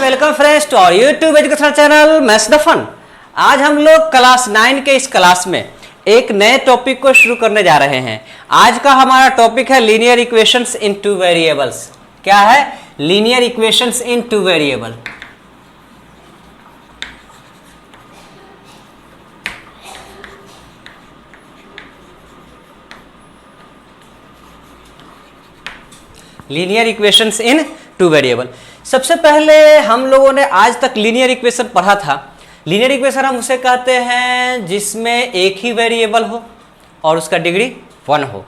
Welcome friends to our YouTube educational channel maths the fun. आज हम लोग class 9 के इस क्लास में एक नए टॉपिक को शुरू करने जा रहे हैं। आज का हमारा टॉपिक है लीनियर इक्वेशंस इन टू वेरिएबल्स। क्या है? लीनियर इक्वेशंस इन टू वेरिएबल। लीनियर इक्वेशंस इन टू वेरिएबल। सबसे पहले हम लोगों ने आज तक लीनियर इक्वेशन पढ़ा था। लीनियर इक्वेशन हम उसे कहते हैं जिसमें एक ही वेरिएबल हो और उसका डिग्री 1 हो,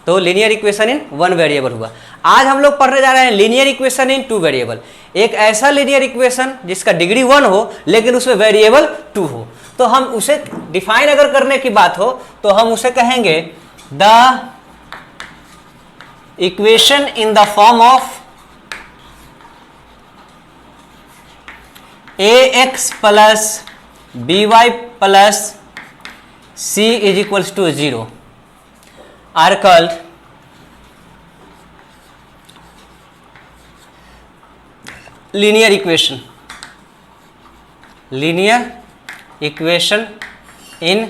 तो लीनियर इक्वेशन इन 1 वेरिएबल हुआ। आज हम लोग पढ़ने जा रहे हैं लीनियर इक्वेशन इन 2 वेरिएबल। एक ऐसा लीनियर इक्वेशन जिसका डिग्री 1 हो लेकिन उसमें वेरिएबल 2 हो, तो हम उसे डिफाइन अगर करने की बात हो तो हम उसे कहेंगे the equation in the form of ax plus by plus c is equals to 0 are called linear equation. Linear equation in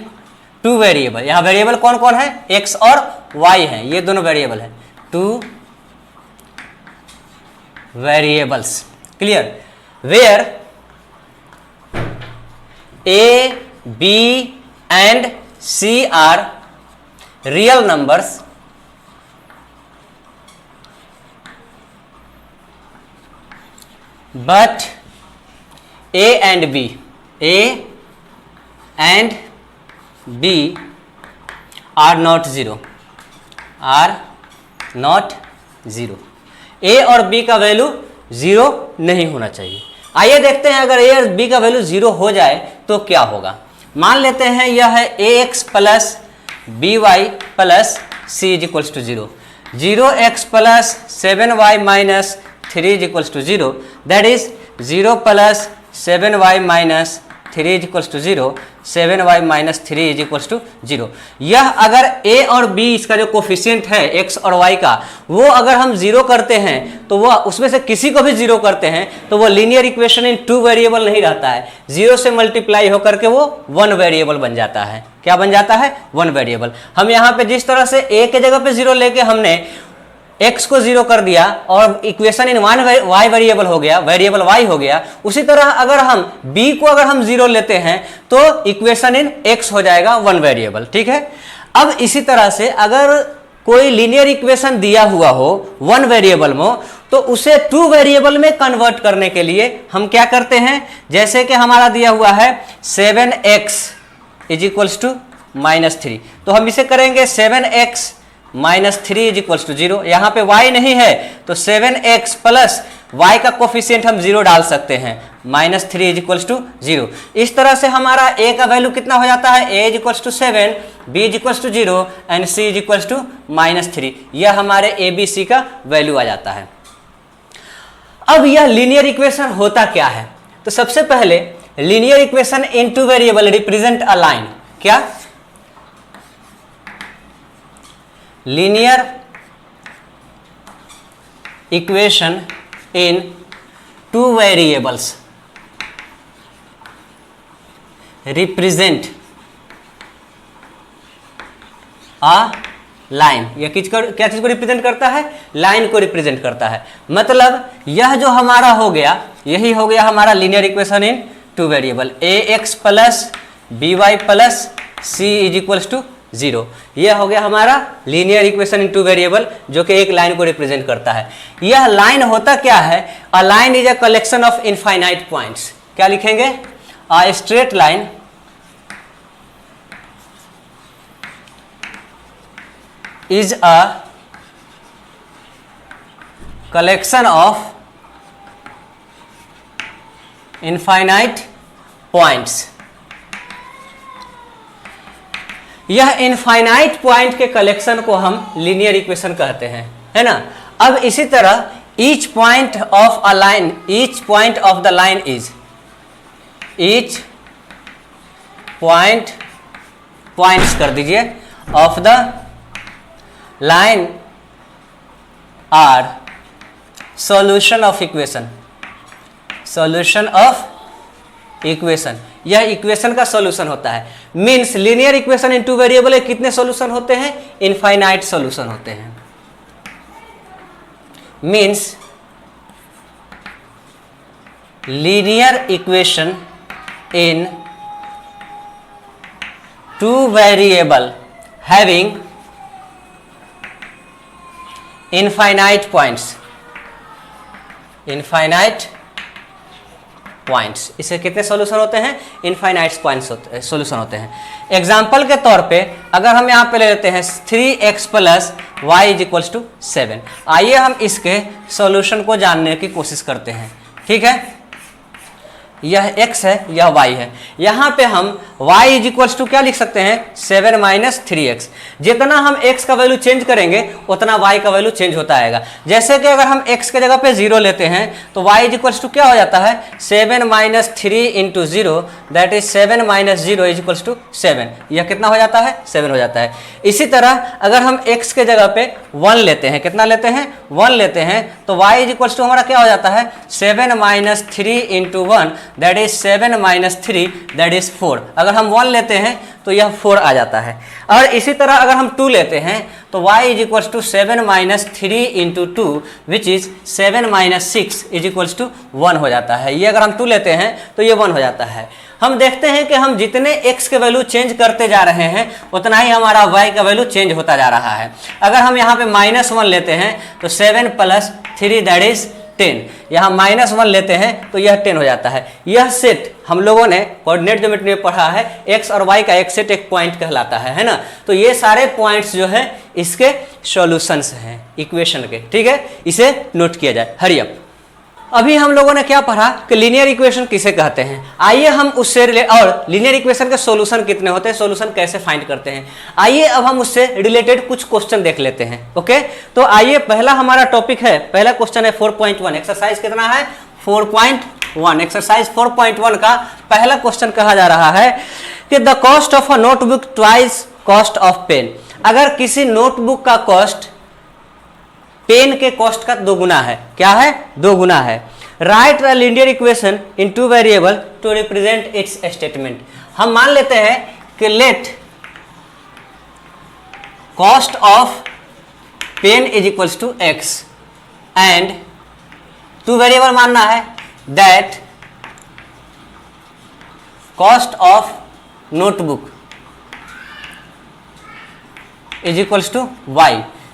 2 variable. यहां वेरिएबल कौन कौन है? x और y है, ये दोनों वेरिएबल है। 2 variables. Clear? Where A, B and C are real numbers but A and B are not zero, A और B का वैल्यू 0 नहीं होना चाहिए। आइए देखते हैं अगर a और b का वैल्यू 0 हो जाए तो क्या होगा। मान लेते हैं यह है ax plus by plus c is equals to 0, 0x plus 7y minus 3 is equals to 0, that is 0 plus 7y minus 3 is equals to 0, 7y minus 3 is equals to 0। यह अगर a और b इसका जो कोफिशिएंट है x और y का, वो अगर हम 0 करते हैं तो वो उसमें से किसी को भी 0 करते हैं तो वो लीनियर इक्वेशन इन 2 वेरिएबल नहीं रहता है। 0 से मल्टीप्लाई होकर के वो 1 वेरिएबल बन जाता है। क्या बन जाता है? 1 वेरिएबल। हम यहाँ पे जिस तरह से a के जगह पे 0 लेके हमने x को 0 कर दिया और इक्वेशन इन y वेरिएबल हो गया, वेरिएबल y हो गया, उसी तरह अगर हम b को अगर हम 0 लेते हैं तो इक्वेशन इन x हो जाएगा 1 वेरिएबल। ठीक है? अब इसी तरह से अगर कोई लीनियर इक्वेशन दिया हुआ हो 1 वेरिएबल में तो उसे 2 वेरिएबल में कन्वर्ट करने के लिए हम क्या करते हैं, जैसे कि हमारा दिया हुआ है 7x इज इक्वल्स टू -3, तो हम इसे करेंगे 7x minus 3 is equals to 0। यहाँ पे y नहीं है तो 7x प्लस y का कोफिशिएंट हम 0 डाल सकते हैं, -3 इज इक्वल्स टू 0। इस तरह से हमारा a का वैल्यू कितना हो जाता है? a is equals to 7, b is equals to 0 and c is equals to -3। यह हमारे a b c का वैल्यू आ जाता है। अब यह लीनियर इक्वेशन होता क्या है? तो सबसे पहले linear equation in 2 variable represent a line. क्या? Linear equation in 2 variables represent a line. यह क्या चीज को रिप्रेजेंट करता है? लाइन को रिप्रेजेंट करता है। मतलब यह जो हमारा हो गया, यही हो गया हमारा linear equation in 2 variable. ax plus by plus c is equals to 0। यह हो गया हमारा लीनियर इक्वेशन इन 2 वेरिएबल जो कि एक लाइन को रिप्रेजेंट करता है। यह लाइन होता क्या है? A line is a collection of infinite points. क्या लिखेंगे? A straight line is a collection of infinite points. यह इनफाइनाइट पॉइंट के कलेक्शन को हम लीनियर इक्वेशन कहते हैं, है ना। अब इसी तरह each point of a line, each point of the line is, each point, points कर दीजिए, of the line are solution of equation, solution of equation, यह इक्वेशन का सॉल्यूशन होता है। Means linear equation in two variable कितने solution होते हैं? Infinite solution होते हैं। Means linear equation in two variable having infinite points, infinite points, इसे कितने सॉल्यूशन होते हैं? इनफाइनाइट पॉइंट्स सॉल्यूशन होते हैं। एग्जाम्पल के तौर पे अगर हम यहाँ पे ले लेते हैं 3x plus y is equals to 7, आइए हम इसके सॉल्यूशन को जानने की कोशिश करते हैं। ठीक है, यह x है, यह y है। यहाँ पे हम y इज इक्वल्स टू क्या लिख सकते हैं? 7 माइनस 3x। जितना हम x का वैल्यू चेंज करेंगे उतना y का वैल्यू चेंज होता आएगा। जैसे कि अगर हम x के जगह पे 0 लेते हैं तो y इज इक्वल्स टू क्या हो जाता है? 7 minus 3 into 0 that is 7 minus 0 is equals to 7। यह कितना हो जाता है? 7 हो जाता है। इसी तरह अगर हम x के जगह पे 1 लेते हैं, कितना लेते हैं? 1 लेते हैं, तो y इज इक्वल्स टू हमारा क्या हो जाता है? 7 minus 3 into 1 that is 7 minus 3 that is 4। अगर हम 1 लेते हैं तो यह 4 आ जाता है। और इसी तरह अगर हम 2 लेते हैं तो y is equals to 7 minus 3 into 2 which is 7 minus 6 is equals to 1 हो जाता है। ये अगर हम 2 लेते हैं तो ये 1 हो जाता है। हम देखते हैं कि हम जितने x के वैल्यू चेंज करते जा रहे हैं उतना ही हमारा y का वैल्यू चेंज होता जा रहा है। अगर हम यहाँ पे -1 लेते हैं तो 7 प्लस 3 दैट इज 10, यहाँ -1 लेते हैं तो यह 10 हो जाता है। यह सेट हम लोगों ने कोऑर्डिनेट ज्योमेट्री में पढ़ा है, x और y का एक सेट एक पॉइंट कहलाता है ना। तो ये सारे पॉइंट्स जो है इसके सॉल्यूशंस हैं इक्वेशन के। ठीक है, इसे नोट किया जाए। Hurry up. अभी हम लोगों ने क्या पढ़ा कि लीनियर इक्वेशन किसे कहते हैं। आइए हम उससे और लीनियर इक्वेशन के सॉल्यूशन कितने होते हैं, सॉल्यूशन कैसे फाइंड करते हैं, आइए अब हम उससे रिलेटेड कुछ क्वेश्चन देख लेते हैं। ओके, तो आइए पहला हमारा टॉपिक है, पहला क्वेश्चन है 4.1। एक्सरसाइज कितना है? 4.1। एक्सरसाइज 4.1 का पहला क्वेश्चन कहा जा रहा है कि the cost of a notebook twice cost of pen. अगर किसी नोटबुक का कॉस्ट पेन के कॉस्ट का 2 गुना है, क्या है? 2 गुना है। Right a linear equation in two variable to represent its statement. हम मान लेते हैं कि let cost of pen is equals to x and two variable मानना है that cost of notebook is equals to y।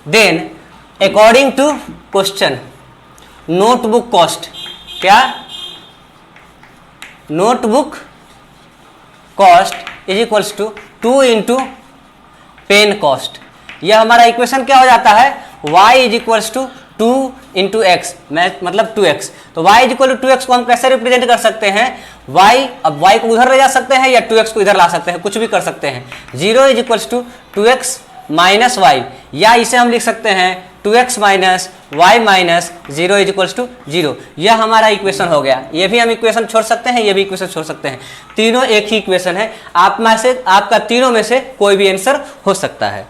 Then according to question notebook cost, क्या? Notebook cost is equals to 2 into pen cost. यह हमारा equation क्या हो जाता है? y is equals to 2 into x, मतलब 2x। तो y is equal to 2x को हम कैसे रिप्रेजेंट कर सकते हैं? y, अब y को उधर ले जा सकते हैं या 2x को इधर ला सकते हैं, कुछ भी कर सकते हैं। 0 is equals to 2x minus y, या इसे हम लिख सकते हैं 2x minus y minus 0 is equals to 0। यह हमारा इक्वेशन हो गया। ये भी हम इक्वेशन छोड़ सकते हैं, ये भी इक्वेशन छोड़ सकते हैं, तीनों एक ही इक्वेशन है। आप में से आपका तीनों में से कोई भी आंसर हो सकता है।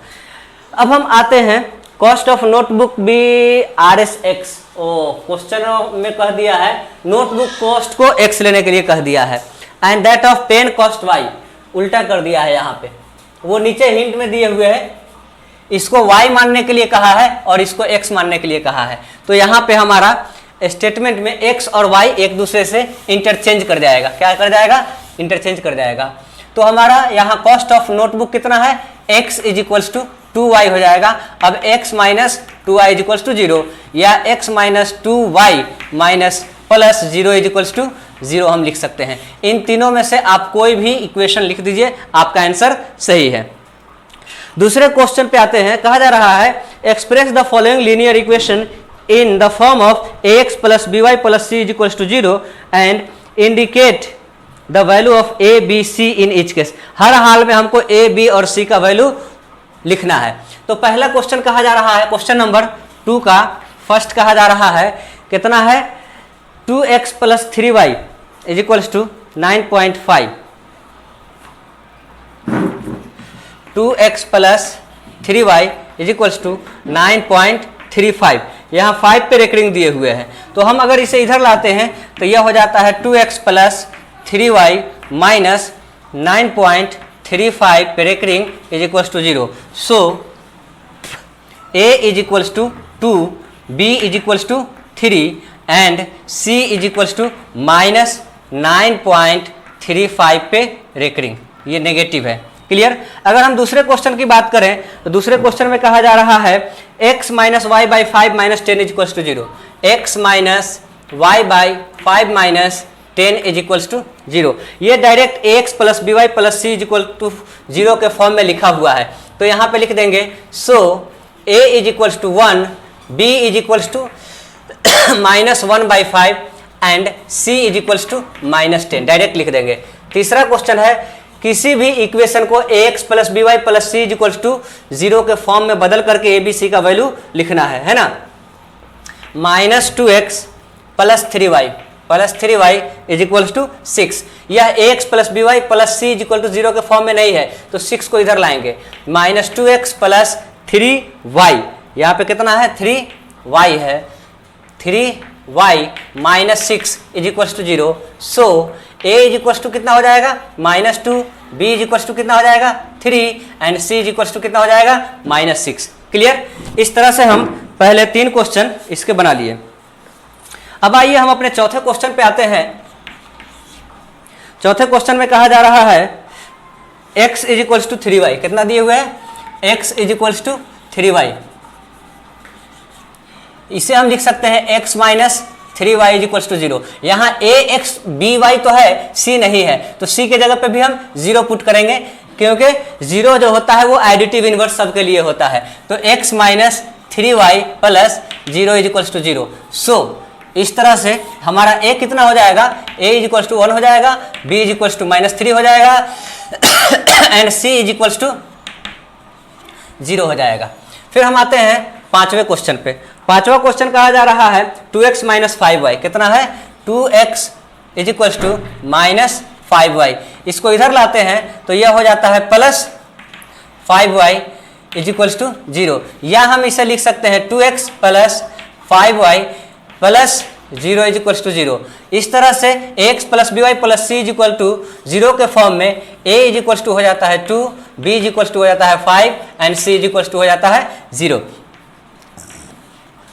अब हम आते हैं cost of notebook be R S x. ओ, क्वेश्चन में कह दिया है नोटबुक कॉस्ट को x लेने के लिए कह दिया है, and that of pen cost y, उल्टा कर दिया है। यहाँ पे वो नीचे हिंट में दिए हुए है, इसको y मानने के लिए कहा है और इसको x मानने के लिए कहा है। तो यहाँ पे हमारा स्टेटमेंट में x और y एक दूसरे से इंटरचेंज कर जाएगा। क्या कर जाएगा? इंटरचेंज कर जाएगा। तो हमारा यहाँ कॉस्ट ऑफ नोटबुक कितना है? x is equals to 2y हो जाएगा। अब x minus 2y is equals to 0, या x minus 2y minus plus 0 is equals to 0 हम लिख सकते हैं। इन तीनों में से आप कोई भी इक्वेशन लिख दीजिए, आपका आंसर सही है। दूसरे क्वेश्चन पे आते हैं। कहा जा रहा है express the following linear equation in the form of ax plus by plus c is equals to 0 and indicate the value of a b c in each case. हर हाल में हमको a b और c का value लिखना है। तो पहला क्वेश्चन कहा जा रहा है, क्वेश्चन नंबर 2 का फर्स्ट कहा जा रहा है कितना है? 2x plus 3y is equals to 9.5। 2x plus 3y is equals to 9.35। यहाँ 5 पे रेकरिंग दिए हुए हैं, तो हम अगर इसे इधर लाते हैं तो यह हो जाता है 2x प्लस 3y माइनस 9.35 पे recurring is equals to 0। So a is equals to 2, b is equals to 3 and c is equals to minus 9.35 पे रेकरिंग, ये नेगेटिव है। क्लियर। अगर हम दूसरे क्वेश्चन की बात करें तो दूसरे क्वेश्चन में कहा जा रहा है x minus y by 5 minus 10 is equals to 0, x minus y by 5 minus 10 is equals to 0। ये direct ax plus b y plus c is equal to 0 के फॉर्म में लिखा हुआ है, तो यहाँ पे लिख देंगे so a is equals to 1, b is equals to minus 1 by 5 and c is equals to minus 10, direct लिख देंगे। तीसरा क्वेश्चन है किसी भी इक्वेशन को ax plus b y plus c is equals to 0 के फॉर्म में बदल करके a b c का वैल्यू लिखना है ना। Minus 2x plus 3y is equals to 6, यह ax plus b y plus c is equal to 0 के फॉर्म में नहीं है, तो 6 को इधर लाएंगे। माइनस 2x प्लस 3y, यहाँ पे कितना है 3y है, 3y minus 6 is equals to 0। So a is equals to कितना हो जाएगा -2, b इज इक्वल्स टू कितना हो जाएगा 3 and c is equals to कितना हो जाएगा -6। क्लियर। इस तरह से हम पहले 3 क्वेश्चन इसके बना लिए। अब आइए हम अपने चौथे क्वेश्चन पे आते हैं। चौथे क्वेश्चन में कहा जा रहा है x is equals to 3y, कितना दिए हुए हैं x is equals to 3y, इसे हम लिख सकते हैं x minus 3y is equals to 0। यहाँ ax by तो है, c नहीं है, तो c के जगह पे भी हम 0 पुट करेंगे, क्योंकि 0 जो होता है वो एडिटिव इनवर्स सबके लिए होता है। तो x minus 3y plus 0 is equals to 0। So इस तरह से हमारा a कितना हो जाएगा, a इज इक्वल्स टू 1 हो जाएगा, b इज इक्वल्स टू -3 हो जाएगा and c is equals to 0 हो जाएगा। फिर हम आते हैं पांचवें क्वेश्चन पे। पांचवा क्वेश्चन कहा जा रहा है 2x माइनस 5y, कितना है 2x is equals to minus 5y। इसको इधर लाते हैं तो यह हो जाता है plus 5y is equals to 0, या हम इसे लिख सकते हैं 2x plus 5y plus 0 is equals to 0। इस तरह से x plus b y plus c is equal to 0 के फॉर्म में a इज इक्वल्स टू हो जाता है 2, b इज इक्वल्स टू हो जाता है 5 and c is equals to हो जाता है 0।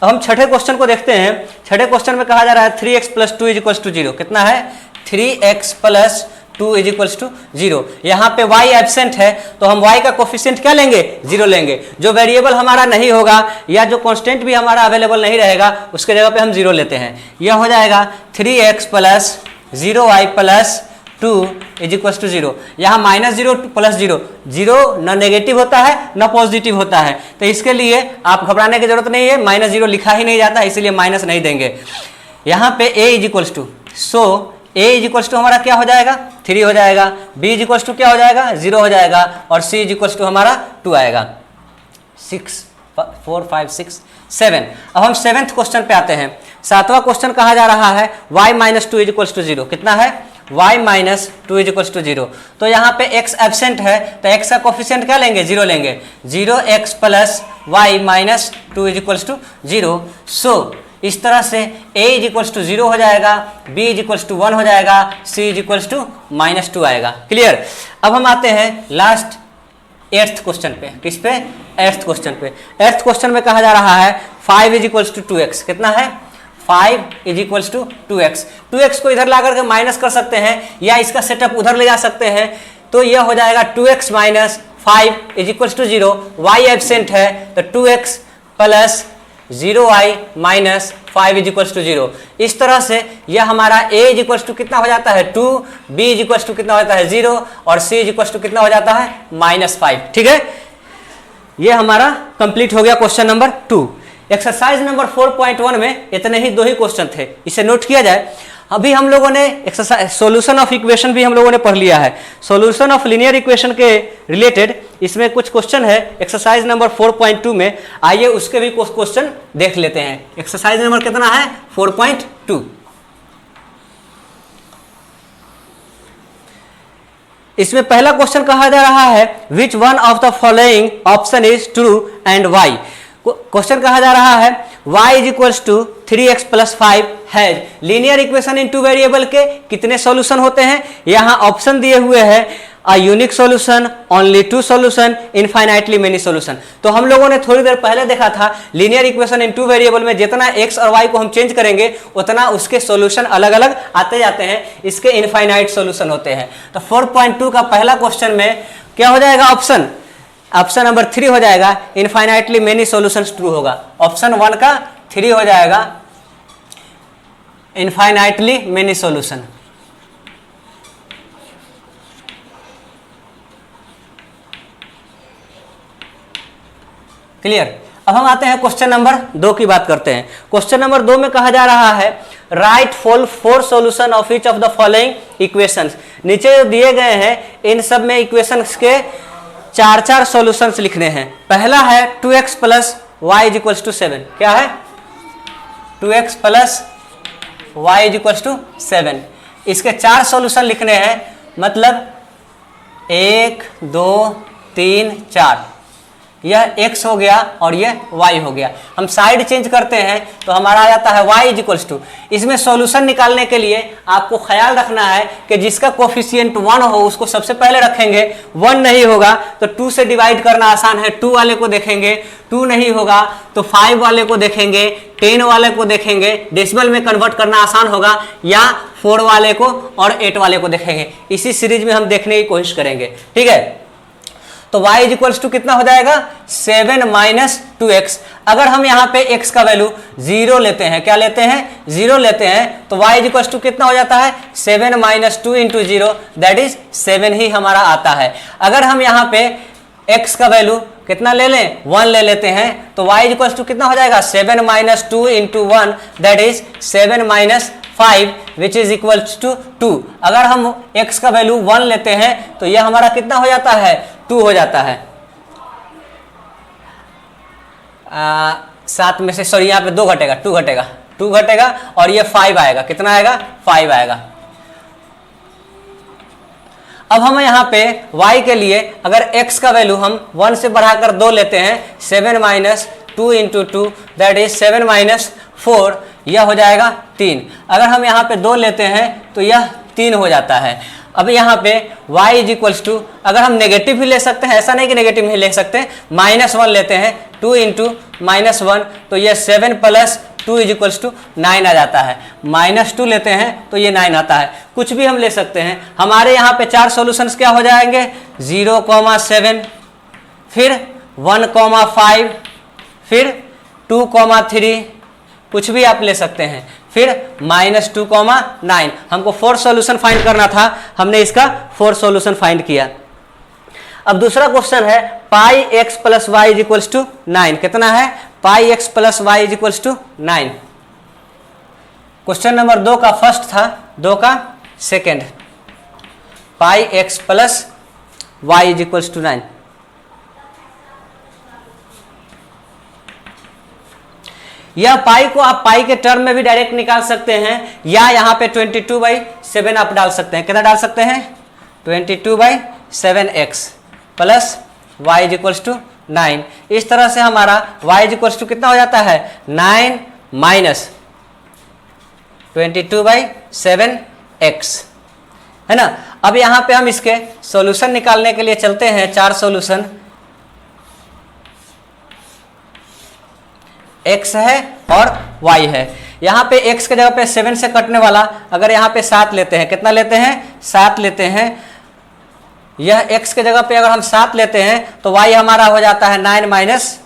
अब हम छठे क्वेश्चन को देखते हैं। छठे क्वेश्चन में कहा जा रहा है 3x plus 2 is equals to 0, कितना है 3x plus 2 is equals to 0। यहाँ पे y एब्सेंट है तो हम y का कोफिशिएंट क्या लेंगे 0 लेंगे। जो वेरिएबल हमारा नहीं होगा या जो कांस्टेंट भी हमारा अवेलेबल नहीं रहेगा उसके जगह पे हम 0 लेते हैं। यह हो जाएगा 3x plus 0y plus 2 is equals to 0। यहाँ -0 प्लस 0, 0 न नेगेटिव होता है न पॉजिटिव होता है, तो इसके लिए आप घबराने की जरूरत नहीं है, -0 लिखा ही नहीं जाता, इसीलिए माइनस नहीं देंगे। यहाँ पे a is equals to, so a is equals to हमारा क्या हो जाएगा 3 हो जाएगा, b इज इक्वल्स टू क्या हो जाएगा 0 हो जाएगा और c इज इक्वल्स टू हमारा 2 आएगा। 6 4 5 6 7। अब हम 7th क्वेश्चन पे आते हैं। 7वां क्वेश्चन कहा जा रहा है y minus 2 is equals to 0, कितना है y minus 2 is equals to 0। तो यहाँ पे x एब्सेंट है तो x का कोफिशिएंट क्या लेंगे 0 लेंगे, 0x plus y minus 2 is equals to 0। So इस तरह से a इज इक्वल्स टू 0 हो जाएगा, b इज इक्वल्स टू 1 हो जाएगा, c इज इक्वल्स टू -2 आएगा। क्लियर। अब हम आते हैं लास्ट 8th क्वेश्चन पे। किस पे 8th क्वेश्चन पे। 8th क्वेश्चन में कहा जा रहा है 5 इज इक्वल्स टू 2x, कितना है 5 is equals to 2x। 2x को इधर ला करके माइनस कर सकते हैं या इसका सेटअप उधर ले जा सकते हैं, तो यह हो जाएगा 2x minus 5 is equals to 0। y absent है तो 2x plus 0y minus 5 is equals to 0। इस तरह से यह हमारा a इज इक्वल्स टू कितना हो जाता है 2, b इज इक्वल्स टू कितना हो जाता है 0 और c इज इक्वल्स टू कितना हो जाता है -5। ठीक है, यह हमारा कंप्लीट हो गया क्वेश्चन नंबर 2। एक्सरसाइज नंबर 4.1 में इतने ही 2 ही क्वेश्चन थे, इसे नोट किया जाए। अभी हम लोगों ने एक्सरसाइज सॉल्यूशन ऑफ इक्वेशन भी हम लोगों ने पढ़ लिया है। सॉल्यूशन ऑफ लीनियर इक्वेशन के रिलेटेड इसमें कुछ क्वेश्चन है एक्सरसाइज नंबर 4.2 में, आइए उसके भी कुछ क्वेश्चन देख लेते हैं। एक्सरसाइज नंबर कितना है 4.2। इसमें पहला क्वेश्चन कहा जा रहा है which one of the following option is true and y. Question कहा जा रहा है y is equals to 3x plus 5 has linear equation in two variable के कितने सॉल्यूशन होते हैं। यहाँ ऑप्शन दिए हुए हैं a unique solution, only two solution, infinitely many solution. तो हम लोगों ने थोड़ी देर पहले देखा था linear equation in two variable में जितना x और y को हम चेंज करेंगे उतना उसके सॉल्यूशन अलग अलग आते जाते हैं, इसके इनफाइनाइट सॉल्यूशन होते हैं। तो 4.2 का पहला क्वेश्चन में क्या हो जाएगा, ऑप्शन नंबर 3 हो जाएगा, इनफाइनाइटली मेनी सॉल्यूशंस ट्रू होगा। ऑप्शन 1 का 3 हो जाएगा, इनफाइनाइटली मेनी सॉल्यूशन। क्लियर। अब हम आते हैं क्वेश्चन नंबर 2 की बात करते हैं। क्वेश्चन नंबर 2 में कहा जा रहा है right four solution of each of the following equations. नीचे जो दिए गए हैं इन सब में इक्वेशंस के 4 सॉल्यूशंस लिखने हैं। पहला है 2x plus y is equals to 7। क्या है, 2x plus y is equals to 7। इसके 4 सॉल्यूशन लिखने हैं, मतलब 1 2 3 4। यह x हो गया और यह y हो गया। हम साइड चेंज करते हैं तो हमारा आ जाता है y इज इक्वल्स टू। इसमें सॉल्यूशन निकालने के लिए आपको ख्याल रखना है कि जिसका कोफिशिएंट 1 हो उसको सबसे पहले रखेंगे। 1 नहीं होगा तो 2 से डिवाइड करना आसान है, 2 वाले को देखेंगे। 2 नहीं होगा तो 5 वाले को देखेंगे, 10 वाले को देखेंगे, डेसिमल में कन्वर्ट करना आसान होगा, या 4 वाले को और 8 वाले को देखेंगे। इसी सीरीज में हम देखने की कोशिश करेंगे, ठीक है। तो y इज इक्वल्स टू कितना हो जाएगा, 7 माइनस 2x। अगर हम यहाँ पे x का वैल्यू 0 लेते हैं, क्या लेते हैं, 0 लेते हैं, तो y इज इक्वल्स टू कितना हो जाता है, 7 माइनस 2 इंटू 0, दैट इज 7 ही हमारा आता है। अगर हम यहाँ पे x का वैल्यू कितना ले लें, 1 ले लेते हैं, तो y इज इक्वल्स टू कितना हो जाएगा, 7 minus 2 into 1, that is 7 minus 5 which is equals to 2। अगर हम x का वैल्यू 1 लेते हैं तो यह हमारा कितना हो जाता है, 2 हो जाता है। 7 में से सॉरी यहाँ पे 2 घटेगा, 2 घटेगा और ये 5 आएगा। कितना आएगा, 5 आएगा। अब हम यहाँ पे y के लिए अगर x का वैल्यू हम 1 से बढ़ाकर 2 लेते हैं, 7 minus 2 into 2, that is 7 minus 4, यह हो जाएगा 3। अगर हम यहाँ पे 2 लेते हैं तो यह 3 हो जाता है। अब यहाँ पे y इज इक्वल्स टू, अगर हम नेगेटिव भी ले सकते हैं, ऐसा नहीं कि नेगेटिव नहीं ले सकते, -1 लेते हैं, 2 इंटू -1, तो ये 7 प्लस 2 इज इक्वल्स टू 9 आ जाता है। -2 लेते हैं तो ये 9 आता है। कुछ भी हम ले सकते हैं। हमारे यहाँ पे 4 सॉल्यूशंस क्या हो जाएंगे, 0,7, फिर 1,5, फिर 2,3, कुछ भी आप ले सकते हैं, फिर -2,9। हमको 4 सॉल्यूशन फाइंड करना था, हमने इसका 4 सॉल्यूशन फाइंड किया। अब दूसरा क्वेश्चन है pi x plus y is equals to 9। कितना है, pi x plus y is equals to 9। Question number 2 का फर्स्ट था, 2 का second. Pi x plus y is equals to 9। यह पाई को आप पाई के टर्म में भी डायरेक्ट निकाल सकते हैं, या यहाँ पे 22/7 आप डाल सकते हैं। कितना डाल सकते हैं, 22/7x plus y is equals to 9। इस तरह से हमारा y इज इक्वल्स टू कितना हो जाता है, 9 माइनस 22/7x, है ना। अब यहाँ पे हम इसके सॉल्यूशन निकालने के लिए चलते हैं। 4 सॉल्यूशन, x है और y है। यहाँ पे x के जगह पे 7 से कटने वाला, अगर यहाँ पे 7 लेते हैं, कितना लेते हैं, 7 लेते हैं। यह x के जगह पे अगर हम 7 लेते हैं तो y हमारा हो जाता है 9 minus,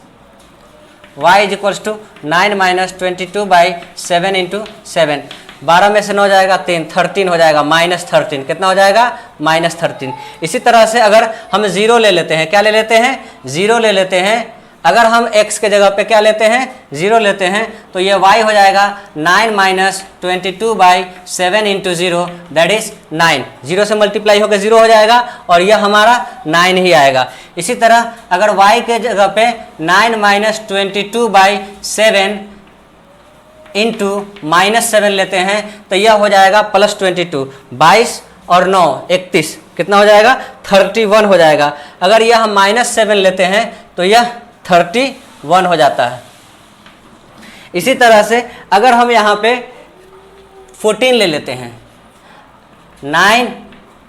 y is equals to 9 minus 22/7 into 7। 12 में से 9 जाएगा 3, 13 हो जाएगा, -13। कितना हो जाएगा, -13। इसी तरह से अगर हम 0 ले लेते हैं, क्या ले लेते हैं, 0 ले लेते हैं। अगर हम x के जगह पे क्या लेते हैं, 0 लेते हैं, तो ये y हो जाएगा 9 माइनस 22/7 इंटू 0, दैट इज 9। 0 से मल्टीप्लाई होकर 0 हो जाएगा और यह हमारा 9 ही आएगा। इसी तरह अगर y के जगह पे 9 माइनस 22/7 इंटू -7 लेते हैं तो यह हो जाएगा +22। 22 और 9 31, कितना हो जाएगा, 31 हो जाएगा। अगर यह हम -7 लेते हैं तो यह 31 1 हो जाता है। इसी तरह से अगर हम यहाँ पे 14 ले लेते हैं, 9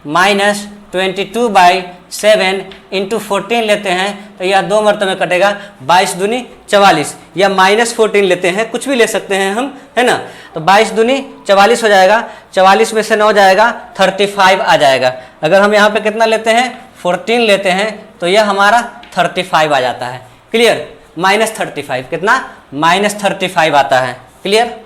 माइनस 22/7 इंटू 14 लेते हैं तो यह 2 मरतबे कटेगा, 22 दूनी 44, या माइनस 14 लेते हैं, कुछ भी ले सकते हैं हम, है ना। तो 22 दूनी 44 हो जाएगा, 44 में से 9 जाएगा, 35 आ जाएगा। अगर हम यहाँ पे कितना लेते हैं, 14 लेते हैं तो यह हमारा 35 आ जाता है। क्लियर, -35 कितना, -35 आता है। क्लियर,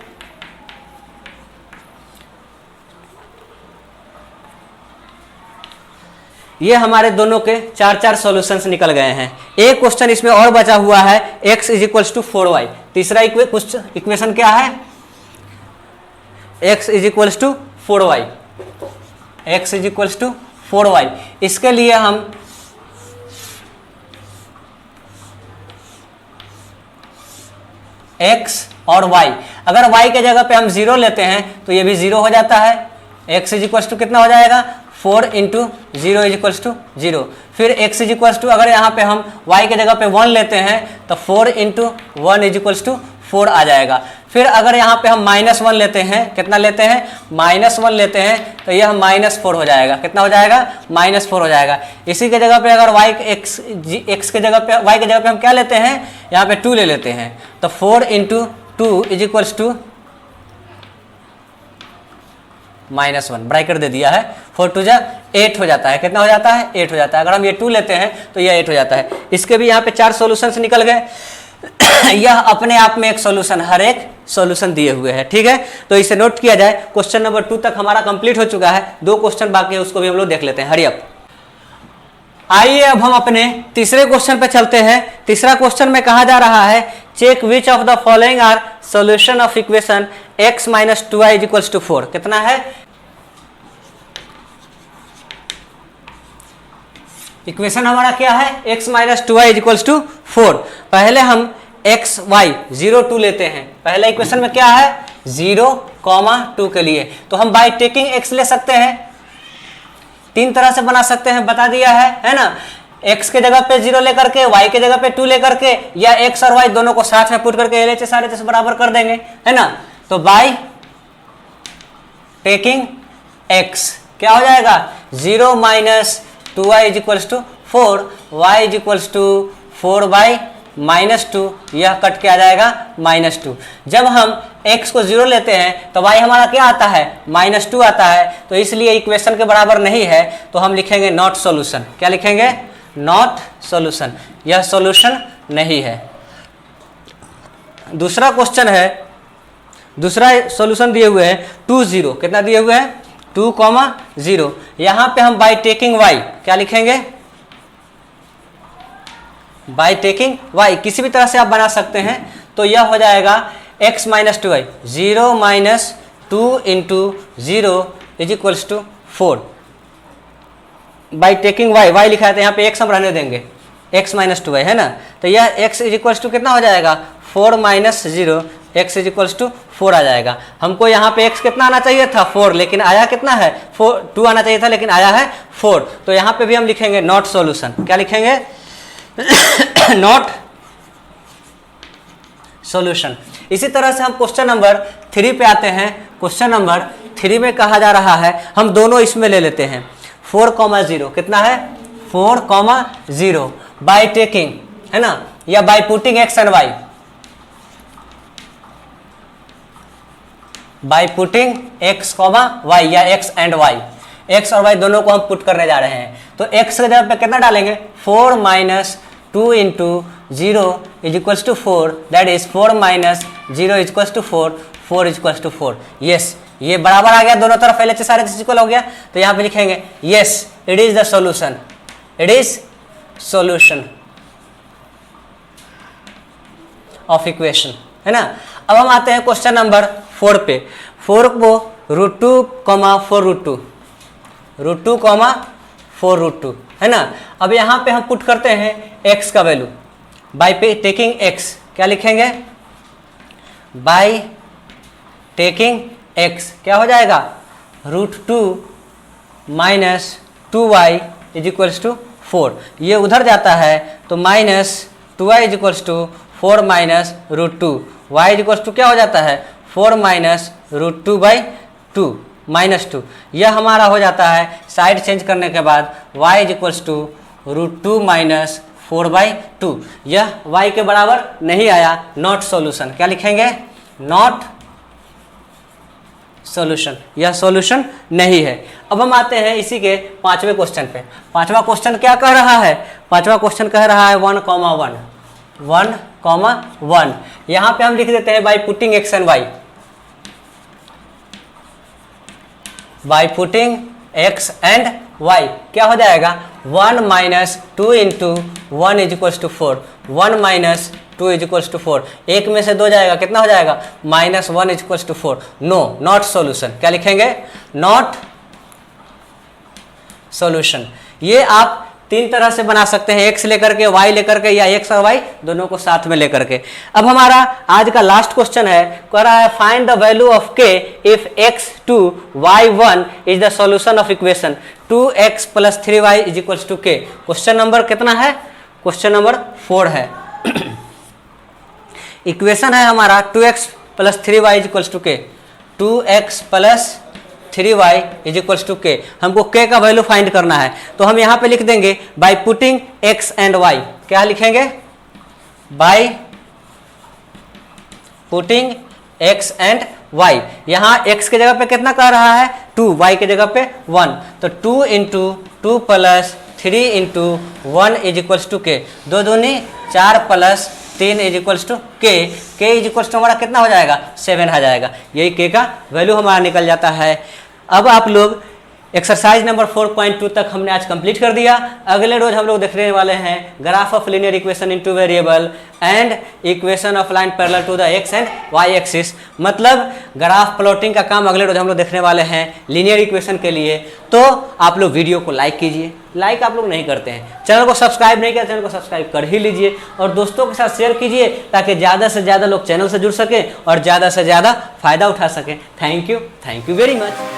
ये हमारे दोनों के 4 सॉल्यूशंस निकल गए हैं। एक क्वेश्चन इसमें और बचा हुआ है, x = 4y। तीसरा इक्वेशन क्या है, x = 4y, x = 4y। इसके लिए हम x और y, अगर y के जगह पे हम 0 लेते हैं तो ये भी 0 हो जाता है। x = कितना हो जाएगा, 4 × 0 = 0। फिर x = अगर यहाँ पे हम y के जगह पे 1 लेते हैं तो 4 × 1 = 4 आ जाएगा। फिर अगर यहाँ पे हम -1 लेते हैं, कितना लेते हैं, -1 लेते हैं तो यह -4 हो जाएगा। कितना हो जाएगा, -4 हो जाएगा। इसी के जगह पे अगर x के जगह पे, y के जगह पे हम क्या लेते हैं, यहाँ पे 2 ले लेते हैं तो 4 × 2 = -1, ब्रैकेट दे दिया है, 4 2 जा 8 हो जाता है। कितना हो जाता है, 8 हो जाता है। अगर हम ये 2 लेते हैं तो यह 8 हो जाता है। इसके भी यहाँ पे 4 सॉल्यूशंस निकल गए। यह अपने आप में एक सॉल्यूशन, हर एक सॉल्यूशन दिए हुए हैं। ठीक है, तो इसे नोट किया जाए। क्वेश्चन नंबर 2 तक हमारा कंप्लीट हो चुका है, 2 क्वेश्चन बाकी है, उसको भी हम लोग देख लेते हैं। Hurry up. आइए अब हम अपने तीसरे क्वेश्चन पे चलते हैं। तीसरा क्वेश्चन में कहा जा रहा है, check which of the following are solution of equation x - 2y = 4। कितना है, इक्वेशन हमारा क्या है, x - 2y = 4। पहले हम x y 0 2 लेते हैं। पहले इक्वेशन में क्या है, 0, 2 के लिए तो हम बाय टेकिंग x ले सकते हैं। 3 तरह से बना सकते हैं, बता दिया है ना। x के जगह पे 0 लेकर के, y के जगह पे 2 लेकर के, या x और y दोनों को साथ में पुट करके LHS RHS बराबर कर देंगे, है ना। तो बाय टेकिंग x क्या हो जाएगा, 0 - 2y = 4, y = 4/-2, यह कट के आ जाएगा -2। जब हम x को 0 लेते हैं तो y हमारा क्या आता है, -2 आता है। तो इसलिए इक्वेशन के बराबर नहीं है, तो हम लिखेंगे नॉट सॉल्यूशन। क्या लिखेंगे, नॉट सॉल्यूशन, यह सॉल्यूशन नहीं है। दूसरा क्वेश्चन है, दूसरा सॉल्यूशन दिए हुए हैं 2 0। कितना दिए हुए हैं, 2, 0। यहां पे हम बाय टेकिंग y क्या लिखेंगे, बाय टेकिंग y किसी भी तरह से आप बना सकते हैं। तो यह हो जाएगा x - 2y, 0 - 2 × 0 = 4। By taking y लिखा है तो यहाँ पे x हम रहने देंगे, x - 2y, है ना। तो यह x = कितना हो जाएगा, 4 - 0, x = 4 आ जाएगा। हमको यहाँ पे x कितना आना चाहिए था, 4, लेकिन आया कितना है, 2 आना चाहिए था, लेकिन आया है 4। तो यहाँ पे भी हम लिखेंगे नॉट सॉल्यूशन। क्या लिखेंगे, नॉट सॉल्यूशन। इसी तरह से हम क्वेश्चन नंबर 3 पे आते हैं। क्वेश्चन नंबर 3 में कहा जा रहा है, हम दोनों इसमें ले लेते हैं, 4, 0। कितना है, 4, 0 बाय टेकिंग, है ना, या by putting x and y, by putting x, y, या x एंड y, x और y दोनों को हम पुट करने जा रहे हैं। तो x के जगह पे कितना डालेंगे, 4 - 2 × 0 = 4, दैट इज 4 - 0 = 4, 4 = 4। यस, ये बराबर आ गया, दोनों तरफ LHS RHS इक्वल हो गया। तो यहाँ पे लिखेंगे yes, it is the solution, it is solution of equation, है ना। अब हम आते हैं क्वेश्चन नंबर 4 पे। 4 को √2, 4√2, √2, 4√2, है ना। अब यहाँ पे हम पुट करते हैं x का वैल्यू बाय टेकिंग x। क्या लिखेंगे, बाय टेकिंग x क्या हो जाएगा, √2 - 2y = 4। ये उधर जाता है तो -2y = 4 minus root two, y is equals to क्या हो जाता है 4 minus root two by two minus two, यह हमारा हो जाता है साइड चेंज करने के बाद y is equals to root two minus 4 by two, यह y के बराबर नहीं आया, नॉट सॉल्यूशन। क्या लिखेंगे नॉट सॉल्यूशन, यह सॉल्यूशन नहीं है। अब हम आते हैं इसी के पांचवें क्वेश्चन पे। पांचवा क्वेश्चन क्या कह रहा है, पांचवा क्वेश्चन कह रहा है 1, 1, यहाँ पे हम लिख देते हैं by putting x and y, by putting x and y क्या हो जाएगा 1 minus two into 1 is equals to 4, 1 minus 2 is equals to 4, एक में से 2 जाएगा कितना हो जाएगा minus 1 is equals to 4, no not solution. क्या लिखेंगे नॉट सॉल्यूशन। ये आप तीन तरह से बना सकते हैं, x लेकर के y लेकर के, या x और y दोनों को साथ में लेकर के। अब हमारा आज का लास्ट क्वेश्चन है, कह रहा है find the value of k if x2 y1 is the solution of equation 2x plus 3y is equals to k। Question number कितना है, क्वेश्चन नंबर 4 है। इक्वेशन है हमारा 2x plus 3y is equals to k, 2x plus 3y is equals to k। हमको k का value find करना है, तो हम यहाँ पे लिख देंगे by putting x and y। क्या लिखेंगे by putting x and y। यहाँ x के जगह पे कितना कह रहा है 2, y के जगह पे 1, तो 2 into 2 plus 3 into 1 is equals to k, 2 दूनी 4 plus 3 is equals to k, k is equals to हमारा कितना हो जाएगा 7 आ जाएगा, यही k का वैल्यू हमारा निकल जाता है। अब आप लोग एक्सरसाइज नंबर 4.2 तक हमने आज कंप्लीट कर दिया। अगले रोज हम लोग देखने वाले हैं graph of linear equation in two variable and equation of line parallel to the x and y axis, मतलब ग्राफ प्लॉटिंग का काम अगले रोज हम लोग देखने वाले हैं लीनियर इक्वेशन के लिए। तो आप लोग वीडियो को लाइक कीजिए, लाइक आप लोग नहीं करते हैं, चैनल को सब्सक्राइब नहीं किया चैनल को सब्सक्राइब कर ही लीजिए, और दोस्तों के साथ शेयर कीजिए ताकि ज़्यादा से ज़्यादा लोग चैनल से जुड़ सकें और ज़्यादा से ज़्यादा फायदा उठा सकें। Thank you very much.